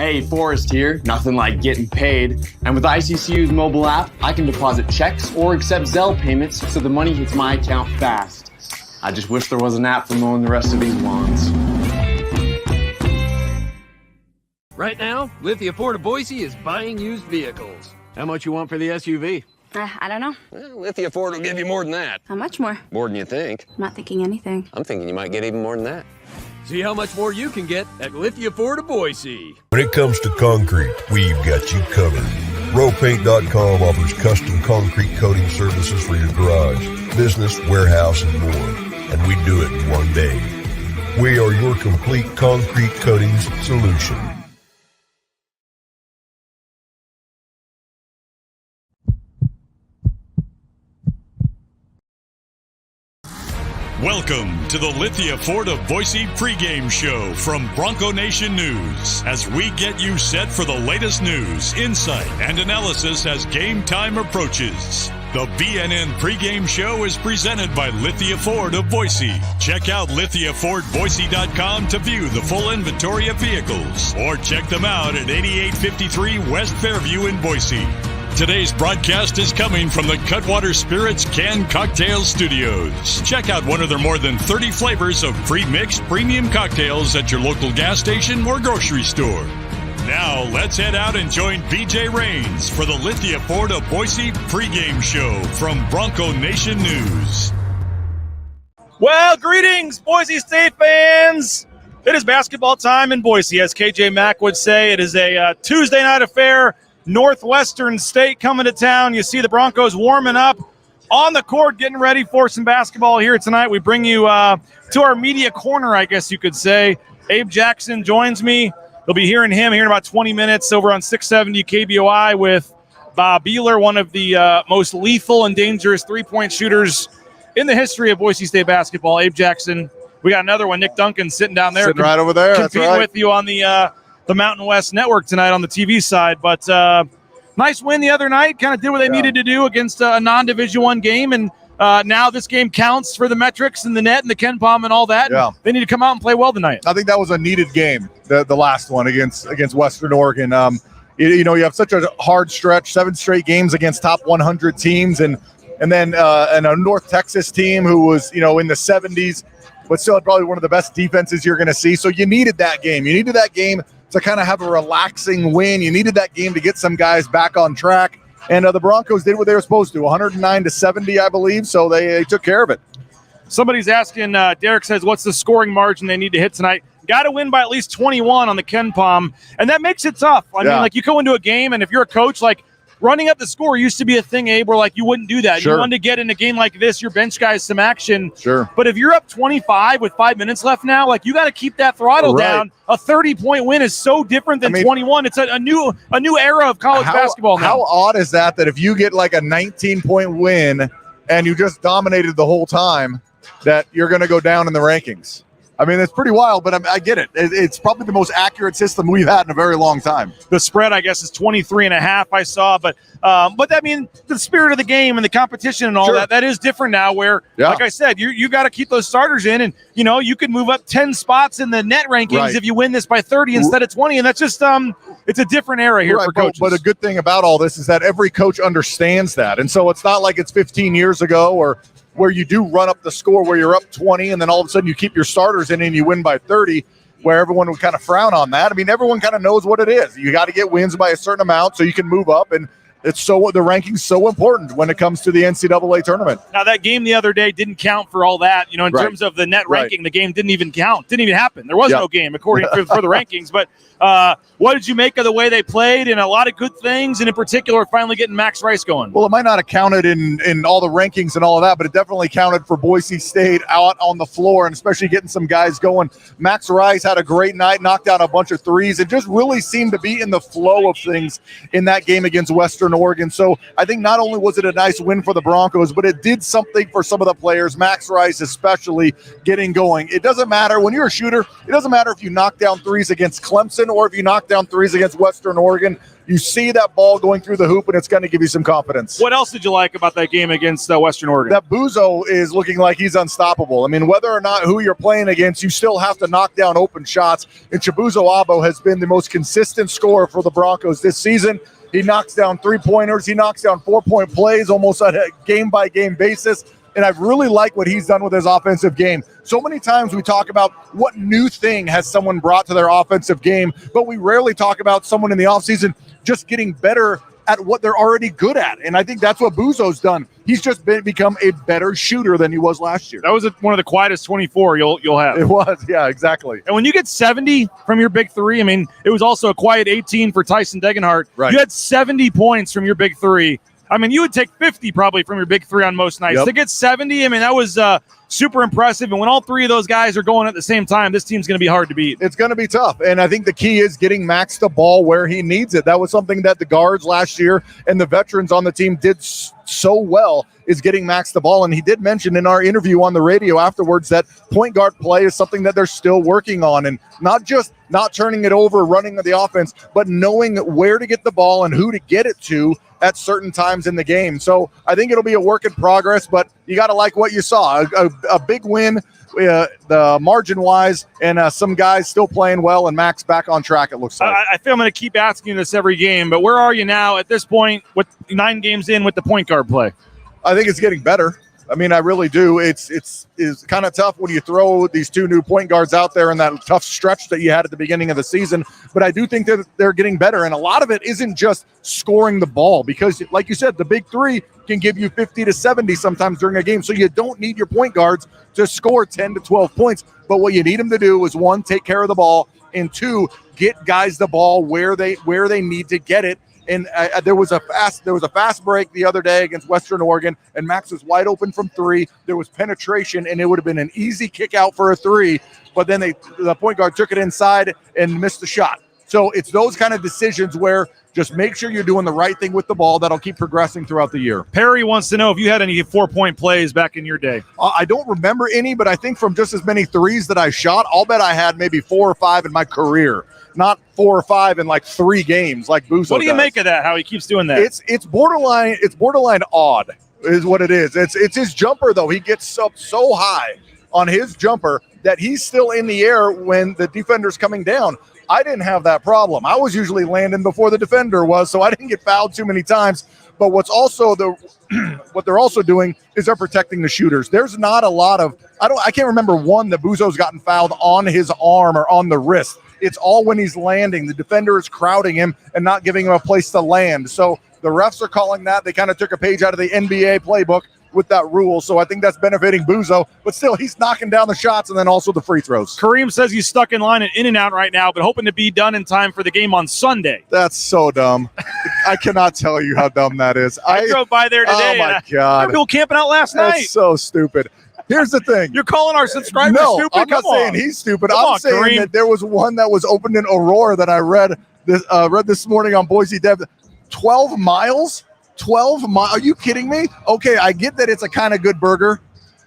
Hey, Forrest here. Nothing like getting paid. And with ICCU's mobile app, I can deposit checks or accept Zelle payments so the money hits my account fast. I just wish there was an app for mowing the rest of these lawns. Right now, Lithia Ford of Boise is buying used vehicles. How much you want for the SUV? I don't know. Well, Lithia Ford will give you more than that. How much more? More than you think. I'm not thinking anything. I'm thinking you might get even more than that. See how much more you can get at Lithia Ford of Boise. When it comes to concrete, we've got you covered. Rowpaint.com offers custom concrete coating services for your garage, business, warehouse, and more. And we do it in one day. We are your complete concrete coatings solution. Welcome to the Lithia Ford of Boise pregame show from Bronco Nation News as we get you set for the latest news, insight, and analysis as game time approaches. The BNN pregame show is presented by Lithia Ford of Boise. Check out lithiafordboise.com to view the full inventory of vehicles or check them out at 8853 West Fairview in Boise. Today's broadcast is coming from the Cutwater Spirits Canned Cocktail Studios. Check out one of their more than 30 flavors of pre-mixed premium cocktails at your local gas station or grocery store. Now, let's head out and join BJ Rains for the Lithia Ford of Boise pregame show from Bronco Nation News. Well, greetings, Boise State fans. It is basketball time in Boise, as KJ Mack would say. It is a Tuesday night affair. Northwestern State coming to town. You see the Broncos warming up on the court, getting ready for some basketball here tonight. We bring you to our media corner, I guess you could say. Abe Jackson joins me. You'll be hearing him here in about 20 minutes over on 670 KBOI with Bob Beeler, one of the most lethal and dangerous three-point shooters in the history of Boise State basketball. Abe Jackson. We got another one, Nick Duncan, sitting down there. Sitting right over there. That's competing right. with you on the Mountain West Network tonight on the TV side. But nice win the other night. Kind of did what they needed to do against a non-Division I game. And now this game counts for the metrics and the net and the Ken Palm and all that. Yeah. And they need to come out and play well tonight. I think that was a needed game, the last one against Western Oregon. You have such a hard stretch, 7 straight games against top 100 teams, and then a North Texas team who was in the 70s, but still had probably one of the best defenses you're going to see. So you needed that game. You needed that game to kind of have a relaxing win. You needed that game to get some guys back on track. And the Broncos did what they were supposed to, 109-70, I believe. So they took care of it. Somebody's asking, Derek says, what's the scoring margin they need to hit tonight? Got to win by at least 21 on the Ken Palm. And that makes it tough. I mean, you go into a game, and if you're a coach, running up the score used to be a thing, Abe, where you wouldn't do that. Sure. You wanted to get in a game like this, your bench guys some action. Sure. But if you're up 25 with 5 minutes left now, you got to keep that throttle down. A 30-point win is so different than 21. It's a new era of college basketball now. How odd is that if you get a 19-point win and you just dominated the whole time, that you're going to go down in the rankings? I mean, it's pretty wild, but I get it. It's probably the most accurate system we've had in a very long time. The spread, I guess, is 23.5 I saw. But I mean, the spirit of the game and the competition and all that is different now where, like I said, you got to keep those starters in. And, you could move up 10 spots in the net rankings if you win this by 30 instead of 20. And that's just it's a different era here for coaches. But a good thing about all this is that every coach understands that. And so it's not like it's 15 years ago or where you do run up the score where you're up 20 and then all of a sudden you keep your starters in and you win by 30, where everyone would kind of frown on that. I mean, everyone kind of knows what it is. You got to get wins by a certain amount so you can move up, and the ranking's so important when it comes to the NCAA tournament. Now, that game the other day didn't count for all that. In terms of the net ranking, the game didn't even count. Didn't even happen. There was no game according for the rankings. But what did you make of the way they played? And a lot of good things, and in particular, finally getting Max Rice going. Well, it might not have counted in all the rankings and all of that, but it definitely counted for Boise State out on the floor, and especially getting some guys going. Max Rice had a great night, knocked out a bunch of threes, and just really seemed to be in the flow of things in that game against Western Western Oregon. So I think not only was it a nice win for the Broncos, but it did something for some of the players, Max Rice especially, getting going. It doesn't matter when you're a shooter. It doesn't matter if you knock down threes against Clemson or if you knock down threes against Western Oregon. You see that ball going through the hoop, and it's going to give you some confidence. What else did you like about that game against Western Oregon? That Buzo is looking like he's unstoppable. I mean, whether or not who you're playing against, you still have to knock down open shots. And Chibuzo Abo has been the most consistent scorer for the Broncos this season. He knocks down three-pointers. He knocks down four-point plays almost on a game-by-game basis. And I really like what he's done with his offensive game. So many times we talk about what new thing has someone brought to their offensive game, but we rarely talk about someone in the offseason just getting better at what they're already good at. And I think that's what Buzo's done. He's just become a better shooter than he was last year. That was one of the quietest 24 you'll have. It was, yeah, exactly. And when you get 70 from your big three, I mean, it was also a quiet 18 for Tyson Degenhart. Right. You had 70 points from your big three. I mean, you would take 50 probably from your big three on most nights. Yep. To get 70, I mean, that was super impressive. And when all three of those guys are going at the same time, this team's going to be hard to beat. It's going to be tough. And I think the key is getting Max the ball where he needs it. That was something that the guards last year and the veterans on the team did so well, is getting Max the ball. And he did mention in our interview on the radio afterwards that point guard play is something that they're still working on, and not just not turning it over, running the offense, but knowing where to get the ball and who to get it to at certain times in the game. So I think it'll be a work in progress, but you got to like what you saw. A big win, the margin-wise, and some guys still playing well, and Max back on track, it looks like. I feel I'm going to keep asking this every game, but where are you now at this point with 9 games in with the point guard play? I think it's getting better. I mean, I really do. It's kind of tough when you throw these two new point guards out there in that tough stretch that you had at the beginning of the season. But I do think that they're getting better. And a lot of it isn't just scoring the ball because, like you said, the big three can give you 50 to 70 sometimes during a game. So you don't need your point guards to score 10 to 12 points. But what you need them to do is, 1, take care of the ball, and 2, get guys the ball where they need to get it. And there was a fast break the other day against Western Oregon, and Max was wide open from 3. There was penetration, and it would have been an easy kick out for a 3, but then the point guard took it inside and missed the shot. So it's those kind of decisions where just make sure you're doing the right thing with the ball. That'll keep progressing throughout the year. Perry wants to know if you had any 4-point plays back in your day. I don't remember any, but I think from just as many threes that I shot, I'll bet I had maybe 4 or 5 in my career. Not 4 or 5 in like 3 games like Buzo. What do you make of that, how he keeps doing that? It's borderline odd is what it is. It's his jumper, though. He gets up so high on his jumper that he's still in the air when the defender's coming down. I didn't have that problem. I was usually landing before the defender was, so I didn't get fouled too many times. But what they're also doing is they're protecting the shooters. There's not a lot of I can't remember one that Buzo's gotten fouled on his arm or on the wrist. It's all when he's landing. The defender is crowding him and not giving him a place to land. So the refs are calling that. They kind of took a page out of the NBA playbook with that rule. So I think that's benefiting Buzo. But still, he's knocking down the shots and then also the free throws. Kareem says he's stuck in line at In-N-Out right now, but hoping to be done in time for the game on Sunday. That's so dumb. I cannot tell you how dumb that is. I drove by there today. Oh, my God. There were people camping out last night. That's so stupid. Here's the thing. You're calling our subscribers stupid? I'm not saying he's stupid. I'm saying Kareem. that there was one that was opened in Aurora that I read this morning on Boise Dev. 12 miles? 12 miles? Are you kidding me? Okay, I get that it's a kind of good burger.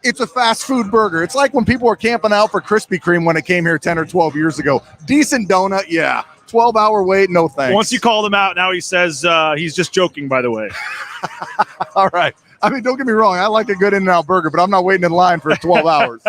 It's a fast food burger. It's like when people were camping out for Krispy Kreme when it came here 10 or 12 years ago. Decent donut, yeah. 12-hour wait, no thanks. Once you called him out, now he says he's just joking, by the way. All right. I mean, don't get me wrong. I like a good In-N-Out burger, but I'm not waiting in line for 12 hours.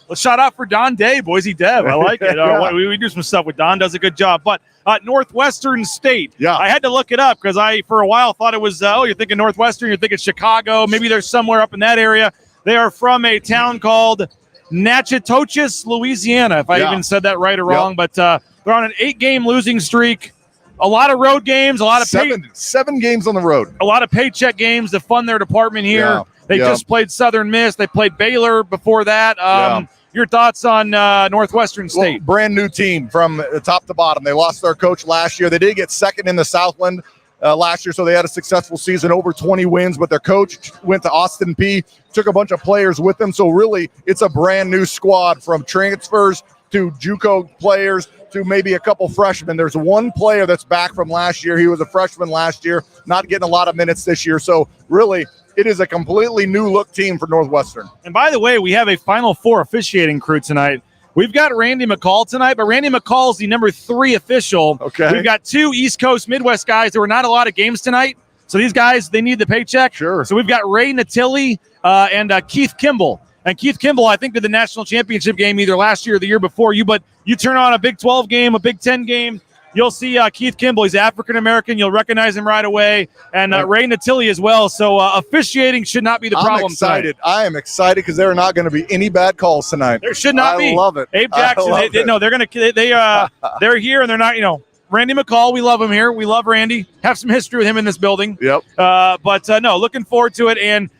Well, shout out for Don Day, Boise Dev. I like it. Yeah. We do some stuff with Don. Does a good job. But Northwestern State. Yeah. I had to look it up because I, for a while, thought it was, you're thinking Northwestern, you're thinking Chicago. Maybe they're somewhere up in that area. They are from a town called Natchitoches, Louisiana, if I even said that right or wrong. But they're on an 8-game losing streak. A lot of road games, a lot of seven games on the road. A lot of paycheck games to fund their department here. Yeah. They just played Southern Miss. They played Baylor before that. Your thoughts on Northwestern State? Well, brand new team from top to bottom. They lost their coach last year. They did get second in the Southland last year, so they had a successful season, over 20 wins. But their coach went to Austin Peay, took a bunch of players with them. So really, it's a brand new squad from transfers to JUCO players to maybe a couple freshmen. There's one player that's back from last year. He was a freshman last year, not getting a lot of minutes this year. So really, it is a completely new look team for Northwestern. And by the way, we have a Final Four officiating crew tonight. We've got Randy McCall tonight, but Randy McCall is the number 3 official. Okay. We've got 2 East Coast Midwest guys. There were not a lot of games tonight. So these guys, they need the paycheck. Sure. So we've got Ray Natili and Keith Kimball. And Keith Kimball, I think, did the national championship game either last year or the year before you. But you turn on a Big 12 game, a Big 10 game, you'll see Keith Kimball. He's African-American. You'll recognize him right away. And Ray Natili as well. So officiating should not be the problem. I'm excited. I am excited because there are not going to be any bad calls tonight. There should not be. I love it. Abe Jackson, they're here and they're not, Randy McCall, we love him here. We love Randy. Have some history with him in this building. Yep. But looking forward to it. And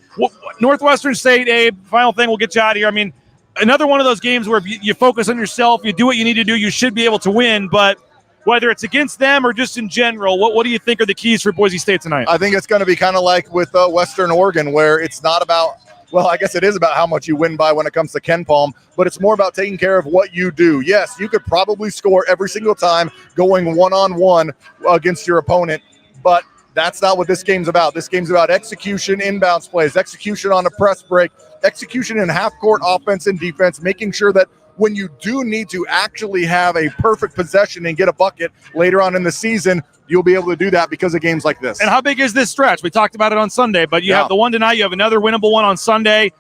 Northwestern State, Abe, final thing, we'll get you out of here. I mean, another one of those games where if you focus on yourself, you do what you need to do, you should be able to win. But whether it's against them or just in general, what do you think are the keys for Boise State tonight? I think it's going to be kind of like with Western Oregon, where it's not about, well, I guess it is about how much you win by when it comes to Ken Palm, but it's more about taking care of what you do. Yes, you could probably score every single time going one-on-one against your opponent, but that's not what this game's about. This game's about execution, inbounds plays, execution on a press break, execution in half-court offense and defense, making sure that when you do need to actually have a perfect possession and get a bucket later on in the season, you'll be able to do that because of games like this. And how big is this stretch? We talked about it on Sunday, but you have the one tonight. You have another winnable one on Sunday.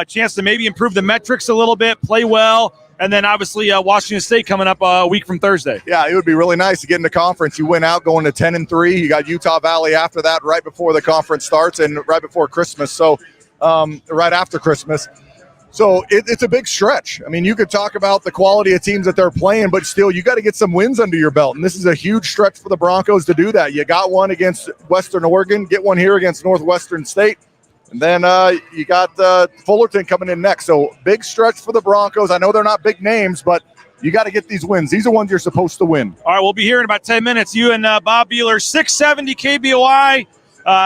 Chance to maybe improve the metrics a little bit, play well. And then obviously Washington State coming up a week from Thursday. Yeah, it would be really nice to get into conference. You win out going to 10-3. You got Utah Valley after that, right before the conference starts and right before Christmas. So right after Christmas. So it's a big stretch. I mean, you could talk about the quality of teams that they're playing, but still you got to get some wins under your belt. And this is a huge stretch for the Broncos to do that. You got one against Western Oregon, get one here against Northwestern State. And then you got Fullerton coming in next. So big stretch for the Broncos. I know they're not big names, but you got to get these wins. These are ones you're supposed to win. All right, we'll be here in about 10 minutes. You and Bob Beeler, 670 KBOI.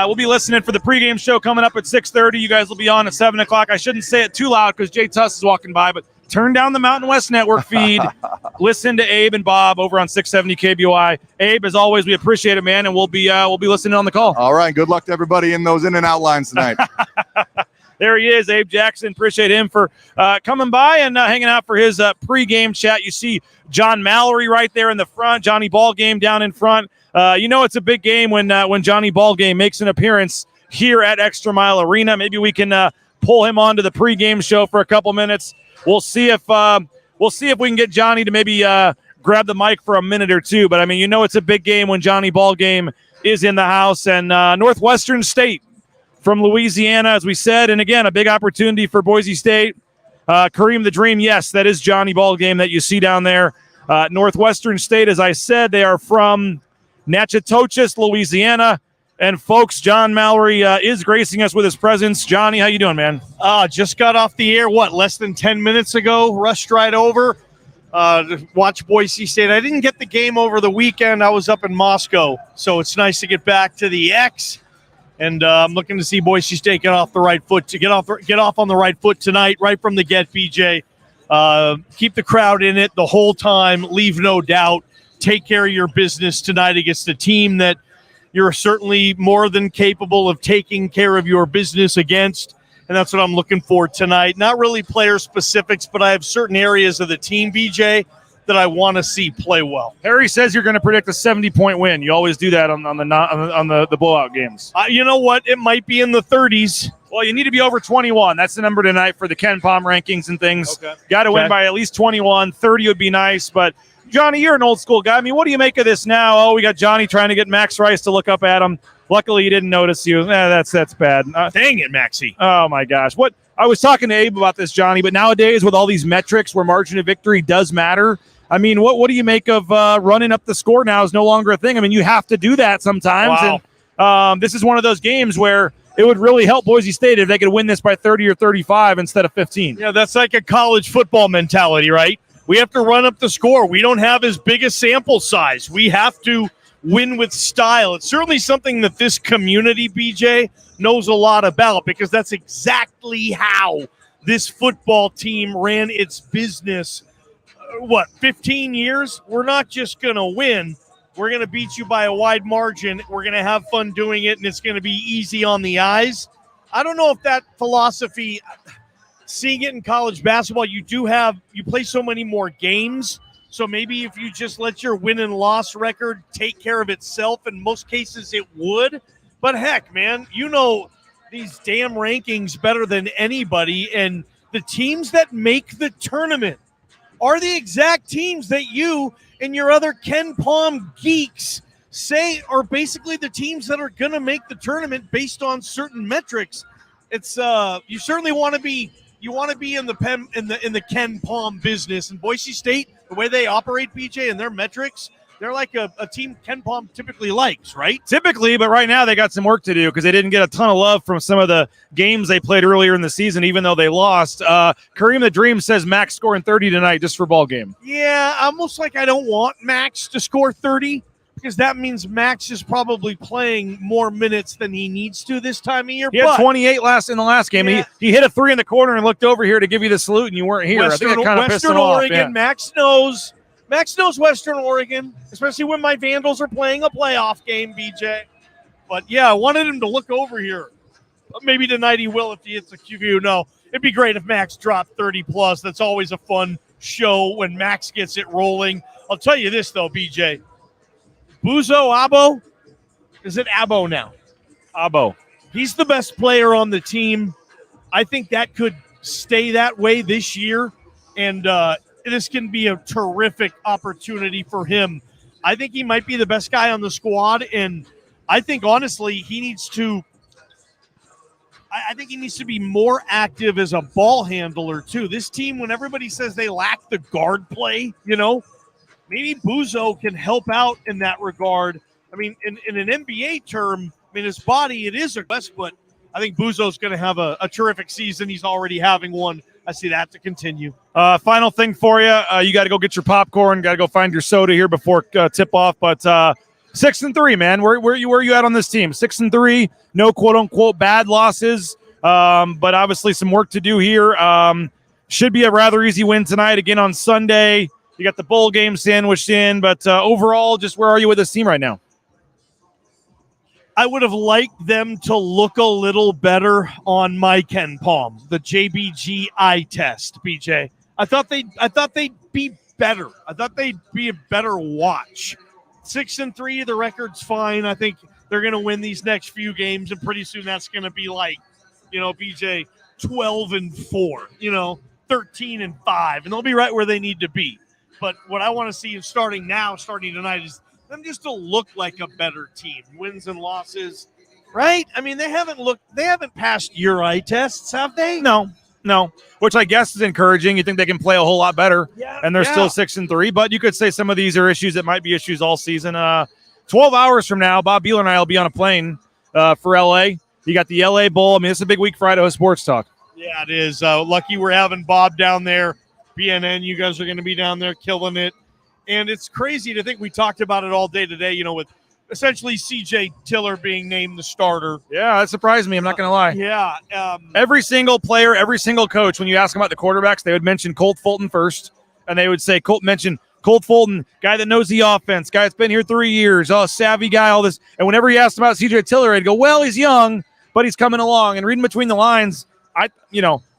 We'll be listening for the pregame show coming up at 6:30. You guys will be on at 7 o'clock. I shouldn't say it too loud because Jay Tuss is walking by, but turn down the Mountain West Network feed. Listen to Abe and Bob over on 670 KBOI. Abe, as always, we appreciate it, man, and we'll be listening on the call. All right, good luck to everybody in those in and out lines tonight. There he is, Abe Jackson. Appreciate him for coming by and hanging out for his pregame chat. You see John Mallory right there in the front, Johnny Ballgame down in front. It's a big game when Johnny Ballgame makes an appearance here at ExtraMile Arena. Maybe we can pull him onto the pregame show for a couple minutes. We'll see if we can get Johnny to maybe grab the mic for a minute or two. But I mean, it's a big game when Johnny Ballgame is in the house. And Northwestern State from Louisiana, as we said, and again, a big opportunity for Boise State. Kareem the Dream, yes, that is Johnny Ballgame that you see down there. Northwestern State, as I said, they are from Natchitoches, Louisiana. And folks, John Mallory is gracing us with his presence. Johnny, how you doing, man? Just got off the air, less than 10 minutes ago, rushed right over to watch Boise State. I didn't get the game over the weekend. I was up in Moscow, so it's nice to get back to the X. And I'm looking to see Boise State get off the right foot, to get off on the right foot tonight, right from the get, BJ. Keep the crowd in it the whole time, leave no doubt. Take care of your business tonight against a team that you're certainly more than capable of taking care of your business against. And that's what I'm looking for tonight. Not really player specifics, but I have certain areas of the team, BJ, that I want to see play well. Harry says you're going to predict a 70-point win. You always do that on the blowout games. You know what? It might be in the 30s. Well, you need to be over 21. That's the number tonight for the Ken Palm rankings and things. Okay. Got to win by at least 21. 30 would be nice, but Johnny, you're an old school guy. I mean, what do you make of this now? Oh, we got Johnny trying to get Max Rice to look up at him. Luckily, he didn't notice you. That's bad. Dang it, Maxie. Oh, my gosh. I was talking to Abe about this, Johnny, but nowadays with all these metrics where margin of victory does matter, I mean, what do you make of running up the score now is no longer a thing? I mean, you have to do that sometimes. Wow. And this is one of those games where it would really help Boise State if they could win this by 30 or 35 instead of 15. Yeah, that's like a college football mentality, right? We have to run up the score. We don't have as big a sample size. We have to win with style. It's certainly something that this community, BJ, knows a lot about because that's exactly how this football team ran its business 15 years? We're not just going to win. We're going to beat you by a wide margin. We're going to have fun doing it, and it's going to be easy on the eyes. I don't know if that philosophy, seeing it in college basketball, you play so many more games. So maybe if you just let your win and loss record take care of itself, in most cases it would. But heck, man, you know these damn rankings better than anybody, and the teams that make the tournament are the exact teams that you and your other Ken Palm geeks say are basically the teams that are going to make the tournament based on certain metrics. It's you certainly want to be in the Ken Palm business. And Boise State, the way they operate, BJ, and their metrics, they're like a team Ken Palm typically likes, right? Typically, but right now they got some work to do because they didn't get a ton of love from some of the games they played earlier in the season, even though they lost. Kareem the Dream says Max scoring 30 tonight just for ball game. Yeah, almost like I don't want Max to score 30 because that means Max is probably playing more minutes than he needs to this time of year. He had 28 in the last game. Yeah. He hit a three in the corner and looked over here to give you the salute, and you weren't here. I think that kind of pissed him off. Oregon, Yeah. Max knows Western Oregon, especially when my Vandals are playing a playoff game, BJ. But, yeah, I wanted him to look over here. Maybe tonight he will if he hits a QB. No, it'd be great if Max dropped 30-plus. That's always a fun show when Max gets it rolling. I'll tell you this, though, BJ. Buzo Abo, is it Abo now? Abo. He's the best player on the team. I think that could stay that way this year, and this can be a terrific opportunity for him. I think he might be the best guy on the squad, and I think, honestly, he needs to be more active as a ball handler, too. This team, when everybody says they lack the guard play, maybe Buzo can help out in that regard. I mean, in an NBA term, his body, it is a best, but I think Buzo's going to have a terrific season. He's already having one. I see that to continue. Final thing for you. You got to go get your popcorn. Got to go find your soda here before tip-off. But 6-3, man. Where are you at on this team? 6-3. No quote-unquote bad losses. But obviously some work to do here. Should be a rather easy win tonight. Again on Sunday. You got the bowl game sandwiched in. But overall, just where are you with this team right now? I would have liked them to look a little better on my Ken Palm, the JBG eye test, BJ. I thought they'd be better. I thought they'd be a better watch. 6-3, the record's fine. I think they're going to win these next few games, and pretty soon that's going to be like, BJ, 12-4, 13-5, and they'll be right where they need to be. But what I want to see is starting tonight, is them just to look like a better team. Wins and losses, right? I mean, they haven't passed your eye tests, have they? No. Which I guess is encouraging. You think they can play a whole lot better, and they're still 6-3. But you could say some of these are issues that might be issues all season. 12 hours from now, Bob Beeler and I will be on a plane for L.A. You got the L.A. Bowl. I mean, it's a big week for Idaho Sports Talk. Yeah, it is. Lucky we're having Bob down there. BNN, you guys are going to be down there killing it. And it's crazy to think we talked about it all day today, with essentially C.J. Tiller being named the starter. Yeah, that surprised me. I'm not going to lie. Yeah. Every single player, every single coach, when you ask them about the quarterbacks, they would mention Colt Fulton first. And they would say, Colt Fulton, guy that knows the offense, guy that's been here 3 years, savvy guy, all this. And whenever you asked about C.J. Tiller, I'd go, well, he's young, but he's coming along. And reading between the lines,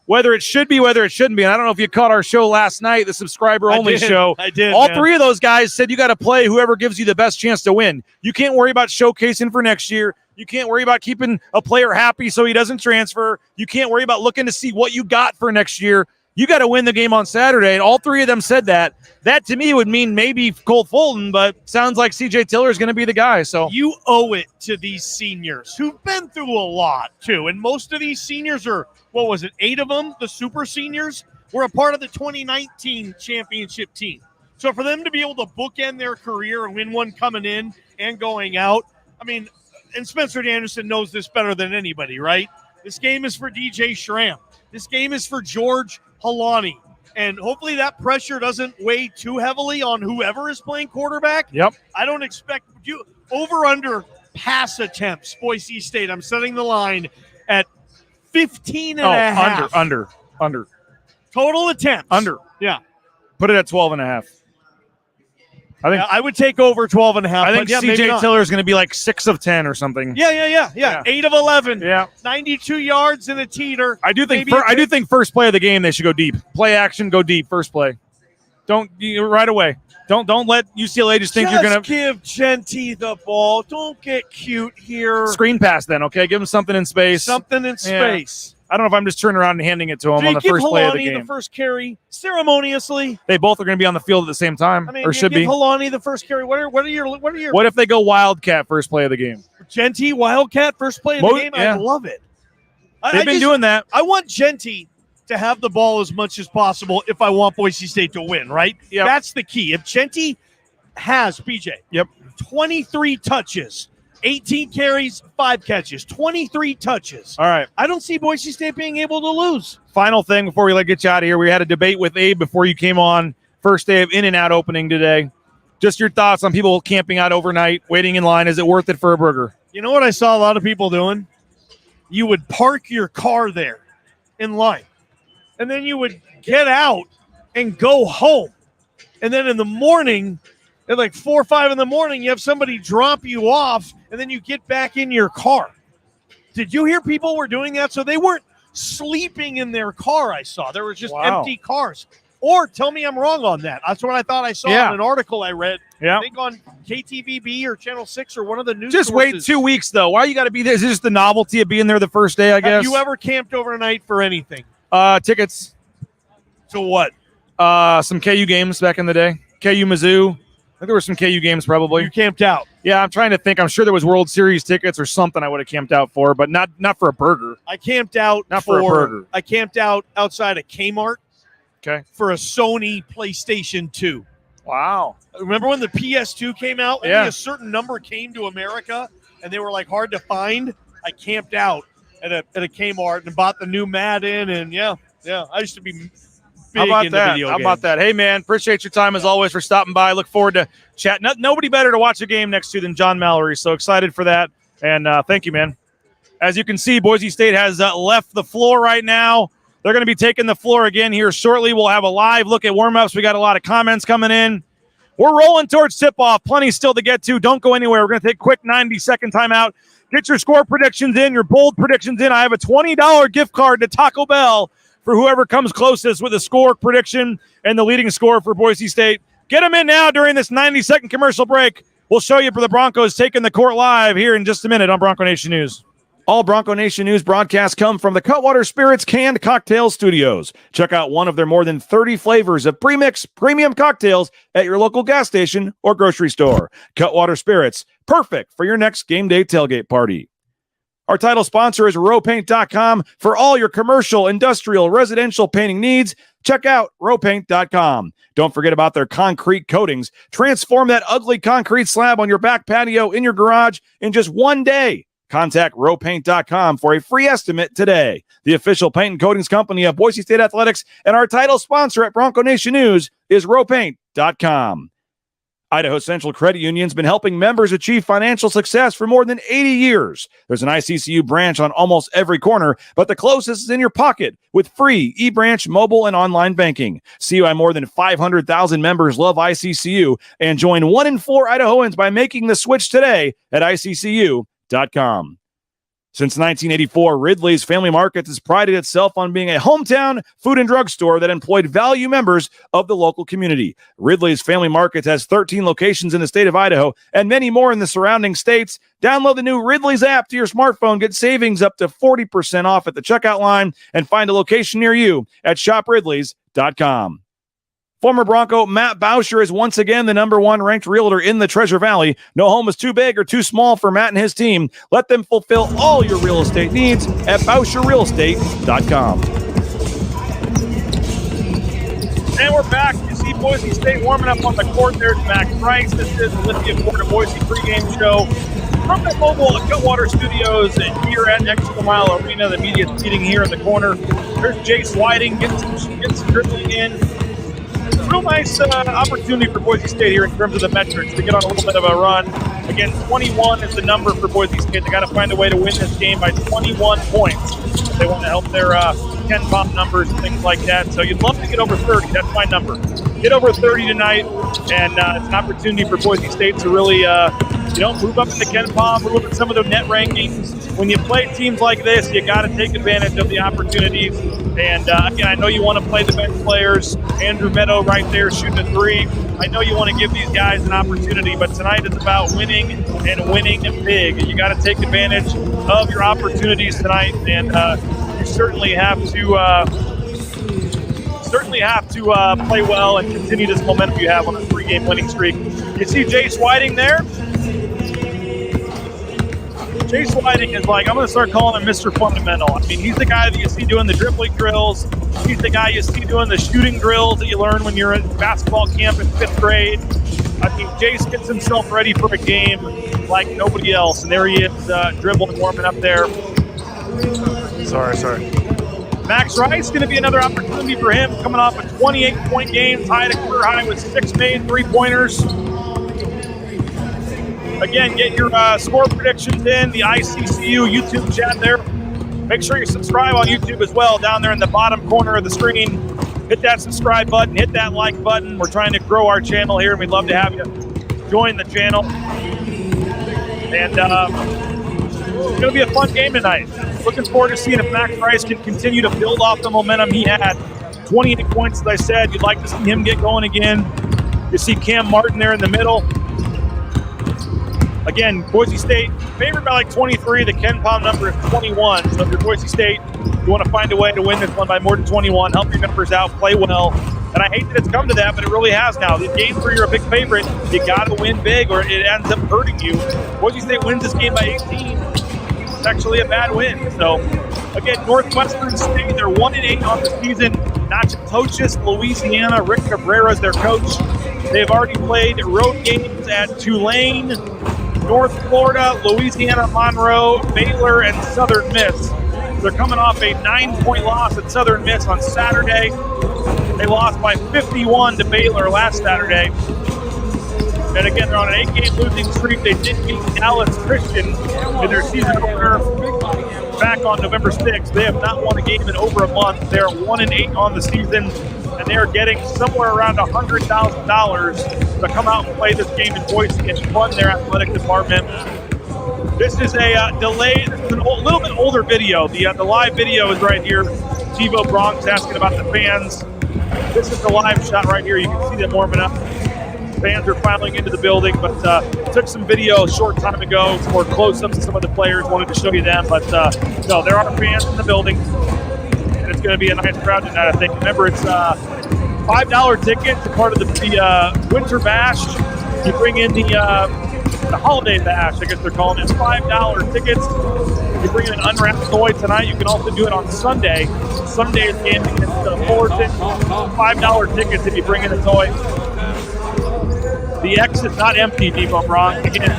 whether it should be, whether it shouldn't be. And I don't know if you caught our show last night, the subscriber-only show. I did. All three of those guys said you got to play whoever gives you the best chance to win. You can't worry about showcasing for next year. You can't worry about keeping a player happy so he doesn't transfer. You can't worry about looking to see what you got for next year. You got to win the game on Saturday. And all three of them said that. That, to me, would mean maybe Colt Fulton, but sounds like C.J. Tiller is going to be the guy. So you owe it to these seniors who've been through a lot, too. And most of these seniors are, 8 of them, the super seniors, were a part of the 2019 championship team. So for them to be able to bookend their career and win one coming in and going out, and Spencer Anderson knows this better than anybody, right? This game is for DJ Schramm. This game is for George Halani. And hopefully that pressure doesn't weigh too heavily on whoever is playing quarterback. Yep. I don't expect you over-under pass attempts, Boise State. I'm setting the line at 15 and a half. Under. Total attempts. Under. Yeah. Put it at 12.5. I would take over 12.5. I think C.J. Tiller is going to be like 6 of 10 or something. Yeah. 8 of 11. Yeah. 92 yards and a teeter. I do think first play of the game they should go deep. Play action, go deep. First play. Right away. Don't let UCLA just think you're going to give Genty the ball. Don't get cute here. Screen pass then, okay? Give him something in space. Space. I don't know if I'm just turning around and handing it to him on the first play of the game. The first carry ceremoniously. They both are going to be on the field at the same time, or should be. Halani the first carry. What are your? What if they go Wildcat first play of the game? Genty Wildcat first play of the game. Yeah. I love it. They've been doing that. I want Genty to have the ball as much as possible if I want Boise State to win. Right. Yep. That's the key. If Genty has PJ. Yep. 23 touches. 18 carries, 5 catches, 23 touches. All right. I don't see Boise State being able to lose. Final thing before we get you out of here. We had a debate with Abe before you came on. First day of In-N-Out opening today. Just your thoughts on people camping out overnight, waiting in line. Is it worth it for a burger? You know what I saw a lot of people doing? You would park your car there in line, and then you would get out and go home. And then in the morning, at like 4 or 5 in the morning, you have somebody drop you off, and then you get back in your car. Did you hear people were doing that? So they weren't sleeping in their car, I saw. There was just empty cars. Or tell me I'm wrong on that. That's what I thought I saw in an article I read. I think on KTVB or Channel 6 or one of the news Just sources. wait 2 weeks, though. Why you got to be there? Is it just the novelty of being there the first day, I guess? Have you ever camped overnight for anything? Tickets. To what? Some KU games back in the day. KU Mizzou. I think there were some KU games probably. You camped out. Yeah, I'm trying to think. I'm sure there was World Series tickets or something I would have camped out for, but not for a burger. I camped out Not for a burger. I camped out outside of Kmart. Okay. For a Sony PlayStation 2. Wow. Remember when the PS2 came out? Yeah. Only a certain number came to America, and they were like hard to find. I camped out at a Kmart and bought the new Madden, and yeah. I used to be big How about into that? video How games. about that? Hey, man, appreciate your time as always for stopping by. Look forward to chatting. Nobody better to watch a game next to than John Mallory. So excited for that. And thank you, man. As you can see, Boise State has left the floor right now. They're going to be taking the floor again here shortly. We'll have a live look at warm-ups. We got a lot of comments coming in. We're rolling towards tip-off. Plenty still to get to. Don't go anywhere. We're going to take a quick 90-second timeout. Get your score predictions in, your bold predictions in. I have a $20 gift card to Taco Bell for whoever comes closest with a score prediction and the leading score for Boise State. Get them in now during this 90-second commercial break. We'll show you for the Broncos taking the court live here in just a minute on Bronco Nation News. All Bronco Nation News broadcasts come from the Cutwater Spirits Canned Cocktail Studios. Check out one of their more than 30 flavors of premix premium cocktails at your local gas station or grocery store. Cutwater Spirits, perfect for your next game day tailgate party. Our title sponsor is rowpaint.com. For all your commercial, industrial, residential painting needs, check out rowpaint.com. Don't forget about their concrete coatings. Transform that ugly concrete slab on your back patio in your garage in just one day. Contact rowpaint.com for a free estimate today. The official paint and coatings company of Boise State Athletics, and our title sponsor at Bronco Nation News is rowpaint.com. Idaho Central Credit Union's been helping members achieve financial success for more than 80 years. There's an ICCU branch on almost every corner, but the closest is in your pocket with free eBranch mobile and online banking. See why more than 500,000 members love ICCU and join 1 in 4 Idahoans by making the switch today at ICCU.com. Since 1984, Ridley's Family Markets has prided itself on being a hometown food and drug store that employed value members of the local community. Ridley's Family Markets has 13 locations in the state of Idaho and many more in the surrounding states. Download the new Ridley's app to your smartphone, get savings up to 40% off at the checkout line, and find a location near you at shopridleys.com. Former Bronco Matt Bauscher is once again the number 1 ranked realtor in the Treasure Valley. No home is too big or too small for Matt and his team. Let them fulfill all your real estate needs at BauscherRealEstate.com. And we're back. You see Boise State warming up on the court. There's Max Price. This is the Lithia Boise Pregame show from the mobile Cutwater Studios here at ExtraMile Arena. The media is meeting here in the corner. There's Jace Whiting getting some dribbling in. Real nice opportunity for Boise State here in terms of the metrics to get on a little bit of a run. Again, 21 is the number for Boise State. They got to find a way to win this game by 21 points if they want to help their Ken Pom numbers and things like that. So you'd love to get over 30. That's my number. Get over 30 tonight, and it's an opportunity for Boise State to really, move up in the Ken Pom, move up in some of their net rankings. When you play teams like this, you got to take advantage of the opportunities. And again, I know you want to play the bench players. Andrew Meadow right there shooting a three. I know you want to give these guys an opportunity, but tonight it's about winning and winning big. You got to take advantage of your opportunities tonight, and you certainly have to play well and continue this momentum you have on a 3-game winning streak. You see Jace Whiting there? Jace Whiting is like, I'm going to start calling him Mr. Fundamental. I mean, he's the guy that you see doing the dribbling drills. He's the guy you see doing the shooting drills that you learn when you're at basketball camp in 5th grade. I mean, Jace gets himself ready for a game like nobody else. And there he is, dribbling, warming up there. Sorry. Max Rice, going to be another opportunity for him, coming off a 28-point game, tied a career high with 6 made three-pointers. Again, get your score predictions in, the ICCU YouTube chat there. Make sure you subscribe on YouTube as well, down there in the bottom corner of the screen. Hit that subscribe button, hit that like button. We're trying to grow our channel here, and we'd love to have you join the channel. And it's going to be a fun game tonight. Looking forward to seeing if Max Rice can continue to build off the momentum he had. 28 points, as I said. You'd like to see him get going again. You see Cam Martin there in the middle. Again, Boise State favored by like 23. The Ken Pom number is 21. So if you're Boise State, you want to find a way to win this one by more than 21. Help your numbers out, play well. And I hate that it's come to that, but it really has now. These games where you're a big favorite, you got to win big or it ends up hurting you. Boise State wins this game by 18. It's actually a bad win. So, again, Northwestern State, they're 1-8 on the season. Natchitoches, Louisiana, Rick Cabrera is their coach. They've already played road games at Tulane, North Florida, Louisiana Monroe, Baylor, and Southern Miss. They're coming off a 9-point loss at Southern Miss on Saturday. They lost by 51 to Baylor last Saturday. And again, they're on an 8-game losing streak. They did beat Dallas Christian in their season opener back on November 6th. They have not won a game in over a month. They're 1-8 on the season, and they are getting somewhere around $100,000 to come out and play this game in Boise and fund their athletic department. This is a delayed, a little bit older video. The live video is right here. TiVo Bronx asking about the fans. This is the live shot right here. You can see them warming up. Fans are filing into the building, but took some video a short time ago, some more close-ups of some of the players. Wanted to show you them, but no, there are fans in the building, and it's going to be a nice crowd tonight, I think. Remember, it's $5 tickets, part of the Winter Bash. You bring in the Holiday Bash, I guess they're calling it. It's $5 tickets. You bring in an unwrapped toy tonight. You can also do it on Sunday. Sunday is game against Fullerton. $5 tickets if you bring in a toy. The X is not empty, Depot Bronx. Again,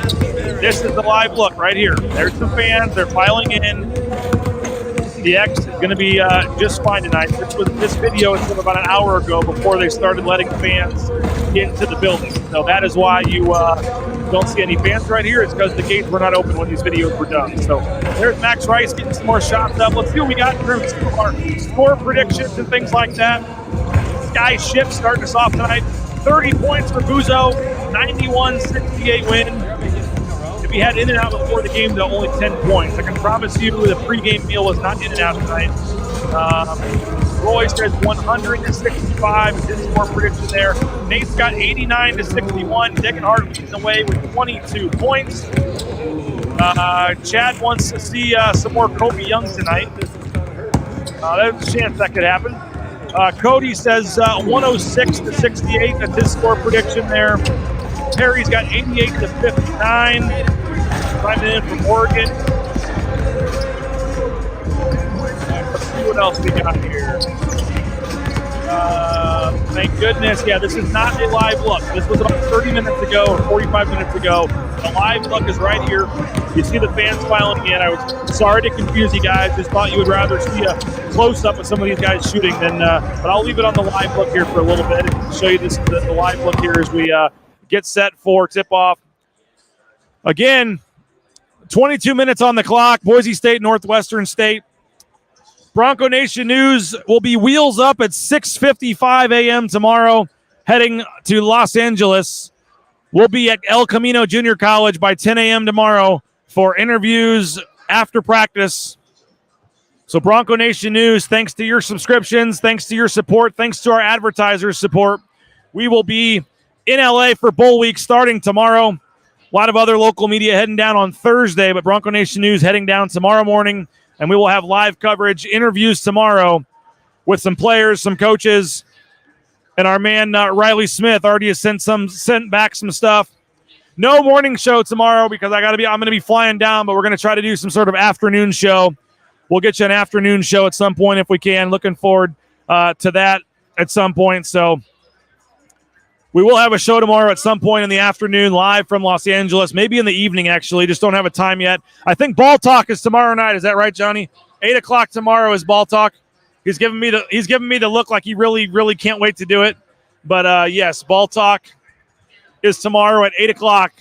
this is the live look right here. There's the fans. They're filing in. The X is going to be just fine tonight. This video is from about an hour ago before they started letting fans into the building. So that is why you don't see any fans right here. It's because the gates were not open when these videos were done. So there's Max Rice getting some more shots up. Let's see what we got in terms of our score predictions and things like that. Sky Ship starting us off tonight. 30 points for Buzo, 91-68 win. If he had In-N-Out before the game, though, only 10 points. I can promise you the pregame meal was not In-N-Out tonight. Roy says 100-65 is his score prediction there. Nate's got 89-61. Degenhart leading the way with 22 points. Chad wants to see some more Kobe Young tonight. There's a chance that could happen. Cody says 106-68. That's his score prediction there. Terry's got 88-59. Climbing in from Oregon. Let's see what else we got here. Thank goodness. Yeah, this is not a live look. This was about 30 minutes ago or 45 minutes ago. The live look is right here. You see the fans filing in. I was sorry to confuse you guys. Just thought you would rather see a close-up of some of these guys shooting than, but I'll leave it on the live look here for a little bit and show you the live look here as we get set for tip-off. Again, 22 minutes on the clock. Boise State, Northwestern State. Bronco Nation News will be wheels up at 6:55 a.m. tomorrow, heading to Los Angeles. We'll be at El Camino Junior College by 10 a.m. tomorrow for interviews after practice. So Bronco Nation News, thanks to your subscriptions, thanks to your support, thanks to our advertisers' support, we will be in LA for Bowl Week starting tomorrow. A lot of other local media heading down on Thursday, but Bronco Nation News heading down tomorrow morning, and we will have live coverage, interviews tomorrow with some players, some coaches, and our man Riley Smith already has sent back some stuff. No morning show tomorrow because I'm going to be flying down, but we're going to try to do some sort of afternoon show. We'll get you an afternoon show at some point if we can. Looking forward to that at some point. So we will have a show tomorrow at some point in the afternoon, live from Los Angeles, maybe in the evening, actually. Just don't have a time yet. I think Ball Talk is tomorrow night. Is that right, Johnny? 8 o'clock tomorrow is Ball Talk. He's giving me the look like he really, really can't wait to do it. But, yes, Ball Talk is tomorrow at 8 o'clock.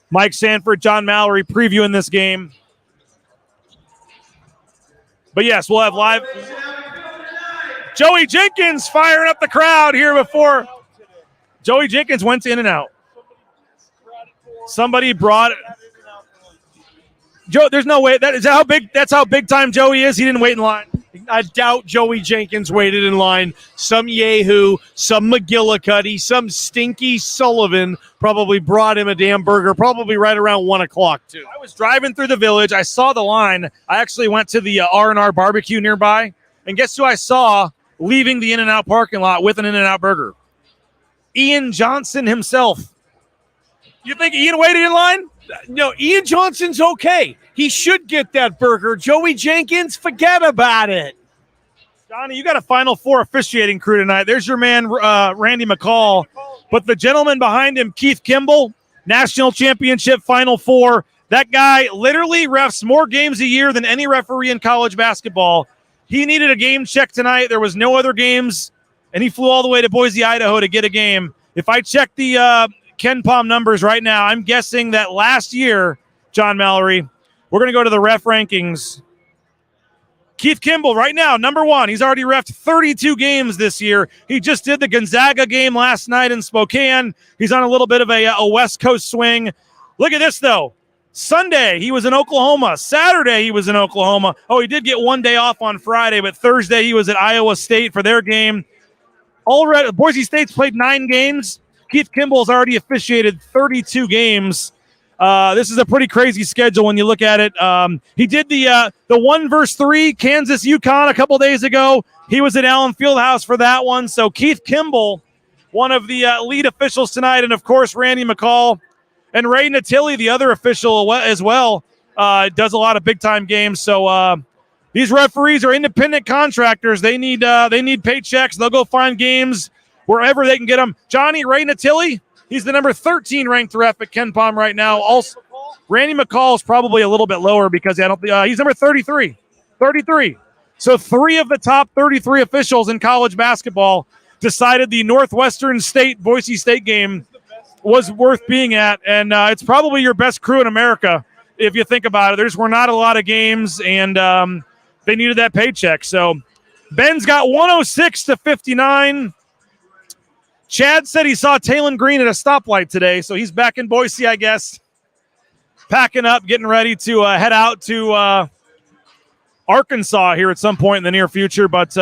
Mike Sanford, John Mallory previewing this game. But, yes, we'll have live. Joey Jenkins firing up the crowd here before. Joey Jenkins went to In-N-Out. Somebody brought it. Joe, there's no way. That's how big time Joey is. He didn't wait in line. I doubt Joey Jenkins waited in line. Some Yahoo, some McGillicuddy, some Stinky Sullivan probably brought him a damn burger, probably right around 1 o'clock, too. I was driving through the village. I saw the line. I actually went to the R&R barbecue nearby. And guess who I saw leaving the In-N-Out parking lot with an In-N-Out burger? Ian Johnson himself. You think Ian waited in line? No, Ian Johnson's okay. He should get that burger. Joey Jenkins, forget about it. Johnny, you got a Final Four officiating crew tonight. There's your man, Randy McCall. But the gentleman behind him, Keith Kimball, national championship Final Four. That guy literally refs more games a year than any referee in college basketball. He needed a game check tonight. There was no other games, and he flew all the way to Boise, Idaho to get a game. If I check the Ken Palm numbers right now, I'm guessing that last year, John Mallory, we're going to go to the ref rankings. Keith Kimball right now, number one. He's already reffed 32 games this year. He just did the Gonzaga game last night in Spokane. He's on a little bit of a West Coast swing. Look at this, though. Sunday, he was in Oklahoma. Saturday, he was in Oklahoma. Oh, he did get one day off on Friday, but Thursday he was at Iowa State for their game. Already, Boise State's played 9 games. Keith Kimball's already officiated 32 games. This is a pretty crazy schedule when you look at it. He did the 1-3 Kansas-UConn a couple days ago. He was at Allen Fieldhouse for that one. So Keith Kimball, one of the lead officials tonight, and, of course, Randy McCall. And Ray Natilli, the other official as well, does a lot of big-time games. So these referees are independent contractors. They need paychecks. They'll go find games wherever they can get them. Johnny, Ray Natilli, he's the number 13 ranked ref at Ken Palm right now. Also, Randy McCall is probably a little bit lower because he's number 33. 33. So 3 of the top 33 officials in college basketball decided the Northwestern State Boise State game was worth being at, and it's probably your best crew in America if you think about it. There just were not a lot of games, and they needed that paycheck. So Ben's got 106-59. Chad said he saw Talon Green at a stoplight today, so he's back in Boise, I guess, packing up, getting ready to head out to Arkansas here at some point in the near future. But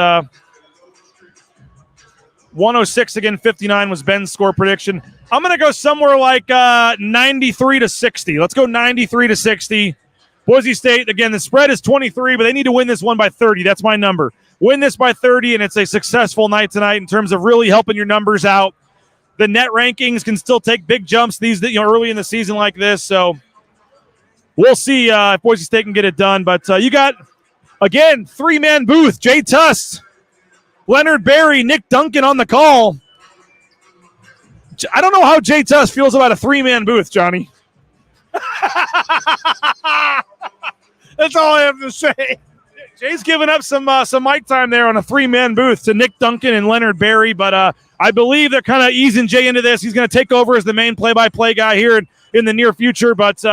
106 again, 59 was Ben's score prediction. I'm going to go somewhere like 93-60. Let's go 93-60. Boise State, again, the spread is 23, but they need to win this one by 30. That's my number. Win this by 30, and it's a successful night tonight in terms of really helping your numbers out. The net rankings can still take big jumps early in the season like this, so we'll see if Boise State can get it done. But you got, again, 3-man booth. Jay Tuss, Leonard Berry, Nick Duncan on the call. I don't know how Jay Tuss feels about a 3-man booth, Johnny. That's all I have to say. Jay's giving up some mic time there on a 3-man booth to Nick Duncan and Leonard Berry, but I believe they're kind of easing Jay into this. He's going to take over as the main play-by-play guy here in the near future. But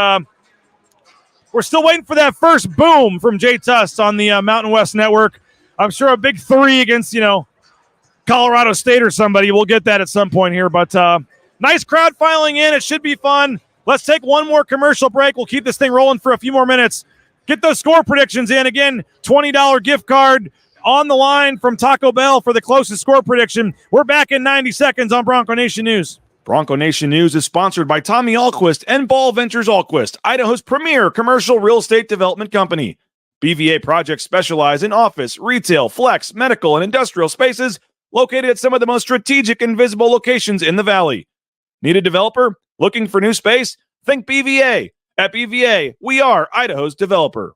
we're still waiting for that first boom from Jay Tust on the Mountain West Network. I'm sure a big 3 against, Colorado State or somebody. We'll get that at some point here. But nice crowd filing in. It should be fun. Let's take one more commercial break. We'll keep this thing rolling for a few more minutes. Get those score predictions in. Again, $20 gift card on the line from Taco Bell for the closest score prediction. We're back in 90 seconds on Bronco Nation News. Bronco Nation News is sponsored by Tommy Alquist and Ball Ventures Alquist, Idaho's premier commercial real estate development company. BVA projects specialize in office, retail, flex, medical, and industrial spaces located at some of the most strategic and visible locations in the valley. Need a developer? Looking for new space? Think BVA. At BVA, we are Idaho's developer.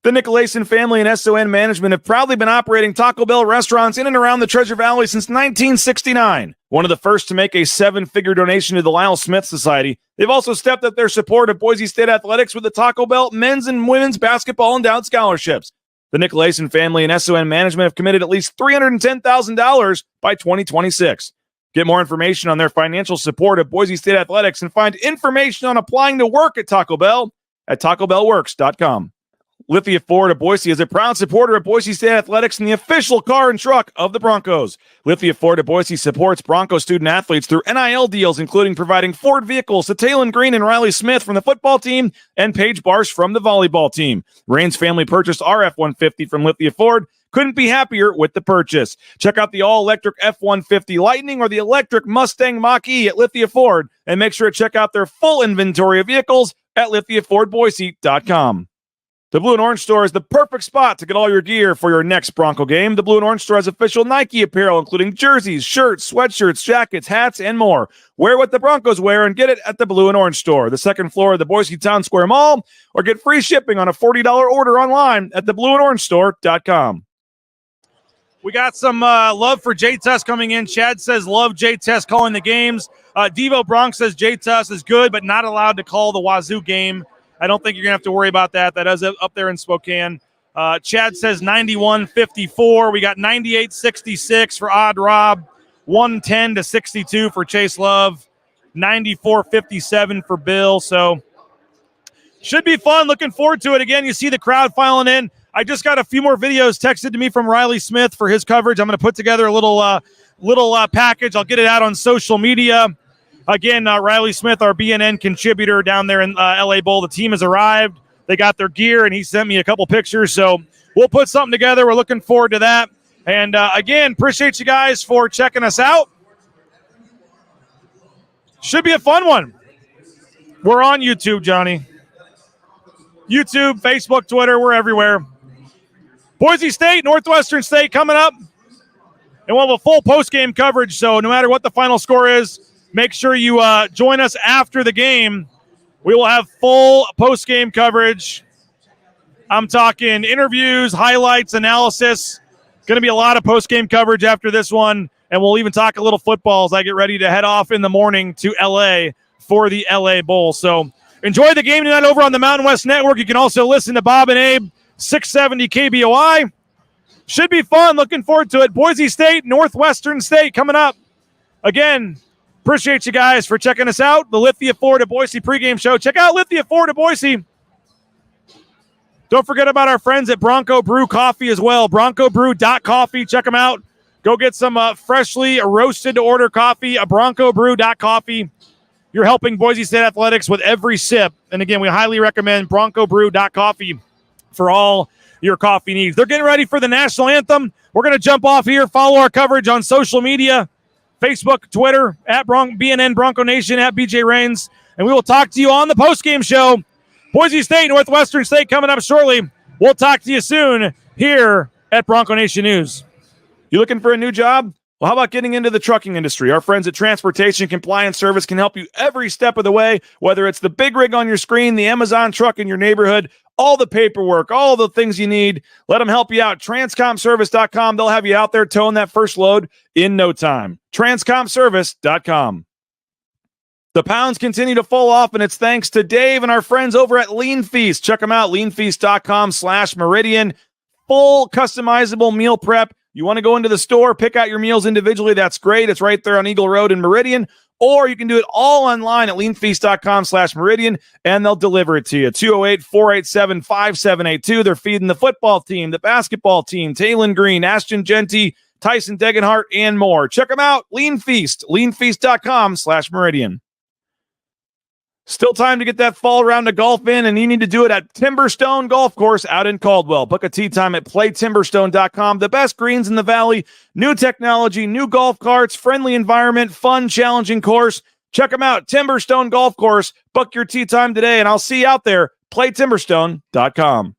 The Nicolason family and SON Management have proudly been operating Taco Bell restaurants in and around the Treasure Valley since 1969. One of the first to make a 7-figure donation to the Lyle Smith Society, they've also stepped up their support of Boise State athletics with the Taco Bell men's and women's basketball endowed scholarships. The Nicolason family and SON Management have committed at least $310,000 by 2026. Get more information on their financial support of Boise State athletics and find information on applying to work at Taco Bell at tacobellworks.com. Lithia Ford of Boise is a proud supporter of Boise State athletics and the official car and truck of the Broncos. Lithia Ford of Boise supports Bronco student athletes through NIL deals, including providing Ford vehicles to Taylon Green and Riley Smith from the football team and Paige Barsh from the volleyball team. Rain's family purchased our F-150 from Lithia Ford. Couldn't be happier with the purchase. Check out the all-electric F-150 Lightning or the electric Mustang Mach-E at Lithia Ford, and make sure to check out their full inventory of vehicles at lithiafordboise.com. The Blue and Orange Store is the perfect spot to get all your gear for your next Bronco game. The Blue and Orange Store has official Nike apparel, including jerseys, shirts, sweatshirts, jackets, hats, and more. Wear what the Broncos wear and get it at the Blue and Orange Store, the second floor of the Boise Town Square Mall, or get free shipping on a $40 order online at theblueandorangestore.com. We got some love for Jay Test coming in. Chad says, love Jay Test calling the games. Devo Bronx says Jay Test is good, but not allowed to call the Wazoo game. I don't think you're going to have to worry about that. That is up there in Spokane. Chad says 91-54. We got 98-66 for Odd Rob, 110-62 for Chase Love, 94-57 for Bill. So should be fun. Looking forward to it. Again, you see the crowd filing in. I just got a few more videos texted to me from Riley Smith for his coverage. I'm going to put together a little package. I'll get it out on social media. Again, Riley Smith, our BNN contributor down there in LA Bowl. The team has arrived. They got their gear, and he sent me a couple pictures. So we'll put something together. We're looking forward to that. And, again, appreciate you guys for checking us out. Should be a fun one. We're on YouTube, Johnny. YouTube, Facebook, Twitter, we're everywhere. Boise State, Northwestern State coming up. And we'll have a full post-game coverage, so no matter what the final score is, make sure you join us after the game. We will have full post-game coverage. I'm talking interviews, highlights, analysis. Going to be a lot of post-game coverage after this one, and we'll even talk a little football as I get ready to head off in the morning to L.A. for the L.A. Bowl. So enjoy the game tonight over on the Mountain West Network. You can also listen to Bob and Abe, 670 KBOI. Should be fun. Looking forward to it. Boise State, Northwestern State coming up. Again, appreciate you guys for checking us out. The Lithia Ford of Boise pregame show. Check out Lithia Ford of Boise. Don't forget about our friends at Bronco Brew Coffee as well. BroncoBrew.coffee. Check them out. Go get some freshly roasted to order coffee. BroncoBrew.coffee. You're helping Boise State athletics with every sip. And again, we highly recommend BroncoBrew.coffee for all your coffee needs. They're getting ready for the national anthem. We're going to jump off here. Follow our coverage on social media. Facebook, Twitter, at BNN Bronco Nation, at BJ Rains. And we will talk to you on the postgame show. Boise State, Northwestern State coming up shortly. We'll talk to you soon here at Bronco Nation News. You looking for a new job? Well, how about getting into the trucking industry? Our friends at Transportation Compliance Service can help you every step of the way, whether it's the big rig on your screen, the Amazon truck in your neighborhood, all the paperwork, all the things you need. Let them help you out. Transcomservice.com. They'll have you out there towing that first load in no time. Transcomservice.com. The pounds continue to fall off, and it's thanks to Dave and our friends over at Lean Feast. Check them out, leanfeast.com/Meridian. Full customizable meal prep. You want to go into the store, pick out your meals individually. That's great. It's right there on Eagle Road in Meridian. Or you can do it all online at leanfeast.com/Meridian, and they'll deliver it to you. 208-487-5782. They're feeding the football team, the basketball team, Taylon Green, Ashton Genty, Tyson Degenhart, and more. Check them out. Lean Feast, leanfeast.com/Meridian. Still time to get that fall round of golf in, and you need to do it at Timberstone Golf Course out in Caldwell. Book a tee time at playtimberstone.com. The best greens in the valley, new technology, new golf carts, friendly environment, fun, challenging course. Check them out, Timberstone Golf Course. Book your tee time today, and I'll see you out there. Playtimberstone.com.